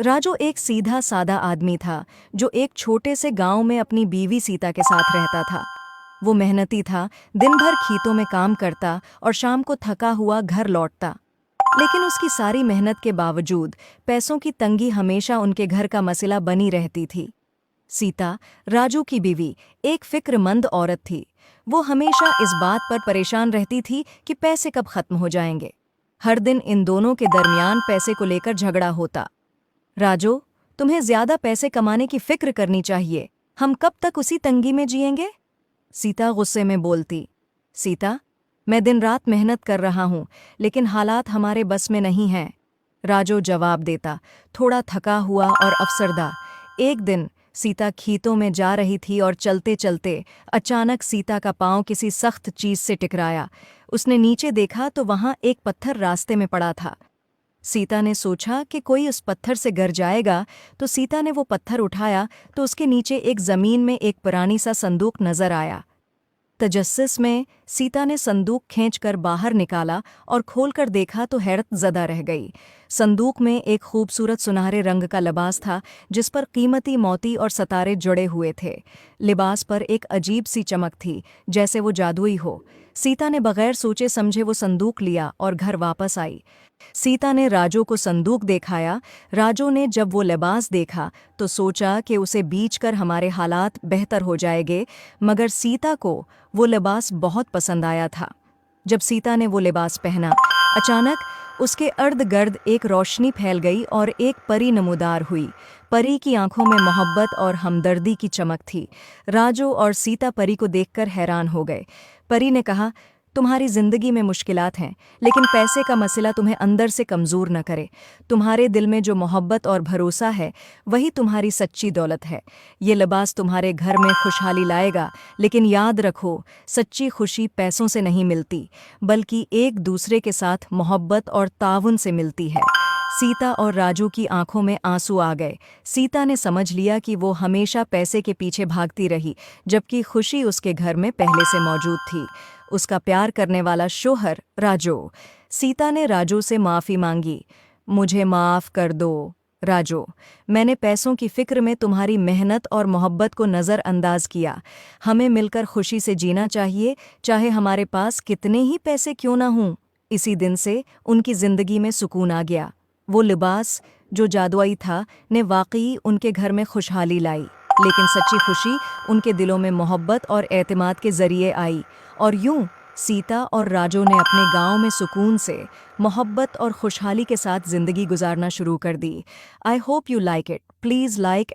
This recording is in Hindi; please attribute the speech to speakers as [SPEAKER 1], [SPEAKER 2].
[SPEAKER 1] राजू एक सीधा सादा आदमी था जो एक छोटे से गांव में अपनी बीवी सीता के साथ रहता था। वो मेहनती था, दिन भर खेतों में काम करता और शाम को थका हुआ घर लौटता। लेकिन उसकी सारी मेहनत के बावजूद पैसों की तंगी हमेशा उनके घर का मसला बनी रहती थी। सीता, राजू की बीवी, एक फिक्रमंद औरत थी। वो हमेशा इस बात पर परेशान रहती थी कि पैसे कब खत्म हो जाएंगे। हर दिन इन दोनों के दरमियान पैसे को लेकर झगड़ा होता। राजू, तुम्हें ज्यादा पैसे कमाने की फिक्र करनी चाहिए। हम कब तक उसी तंगी में जिएंगे? सीता गुस्से में बोलती। सीता, मैं दिन रात मेहनत कर रहा हूं, लेकिन हालात हमारे बस में नहीं हैं। राजू जवाब देता, थोड़ा थका हुआ और अफसरदा। एक दिन सीता खेतों में जा रही थी और चलते चलते अचानक सीता का पांव किसी सख्त चीज से टकराया। उसने नीचे देखा तो वहां एक पत्थर रास्ते में पड़ा था। सीता ने सोचा कि कोई उस पत्थर से गिर जाएगा, तो सीता ने वो पत्थर उठाया तो उसके नीचे एक जमीन में एक पुरानी सा संदूक नजर आया। तजस्सुस में सीता ने संदूक खींचकर बाहर निकाला और खोलकर देखा तो हैरत ज़दा रह गई। संदूक में एक खूबसूरत सुनहरे रंग का लिबास था जिस पर कीमती मोती और सितारे जुड़े हुए थे। लिबास पर एक अजीब सी चमक थी, जैसे वो जादुई हो। सीता ने बगैर सोचे समझे वो संदूक लिया और घर वापस आई। सीता ने राजू को संदूक दिखाया। राजू ने जब वो लिबास देखा तो सोचा कि उसे बेचकर हमारे हालात बेहतर हो जाएंगे, मगर सीता को वो लिबास बहुत पसंद आया था। जब सीता ने वो लिबास पहना, अचानक उसके अर्द गिर्द एक रोशनी फैल गई और एक परी नमूदार हुई। परी की आंखों में मोहब्बत और हमदर्दी की चमक थी। राजू और सीता परी को देखकर हैरान हो गए। परी ने कहा, तुम्हारी जिंदगी में मुश्किलात हैं, लेकिन पैसे का मसला तुम्हें अंदर से कमज़ोर न करे। तुम्हारे दिल में जो मोहब्बत और भरोसा है, वही तुम्हारी सच्ची दौलत है। ये लिबास तुम्हारे घर में खुशहाली लाएगा, लेकिन याद रखो, सच्ची खुशी पैसों से नहीं मिलती, बल्कि एक दूसरे के साथ मोहब्बत और ताउन से मिलती है। सीता और राजू की आंखों में आंसू आ गए। सीता ने समझ लिया कि वो हमेशा पैसे के पीछे भागती रही, जबकि खुशी उसके घर में पहले से मौजूद थी। उसका प्यार करने वाला शोहर राजू। सीता ने राजू से माफ़ी मांगी। मुझे माफ़ कर दो राजू, मैंने पैसों की फिक्र में तुम्हारी मेहनत और मोहब्बत को नज़रअंदाज किया। हमें मिलकर खुशी से जीना चाहिए, चाहे हमारे पास कितने ही पैसे क्यों ना हों। इसी दिन से उनकी ज़िंदगी में सुकून आ गया। वो लिबास जो जादुई था ने वाकई उनके घर में खुशहाली लाई, लेकिन सच्ची खुशी उनके दिलों में मोहब्बत और एतमाद के ज़रिए आई। और यूं सीता और राजू ने अपने गांव में सुकून से, मोहब्बत और खुशहाली के साथ ज़िंदगी गुजारना शुरू कर दी। I hope you like it. Please like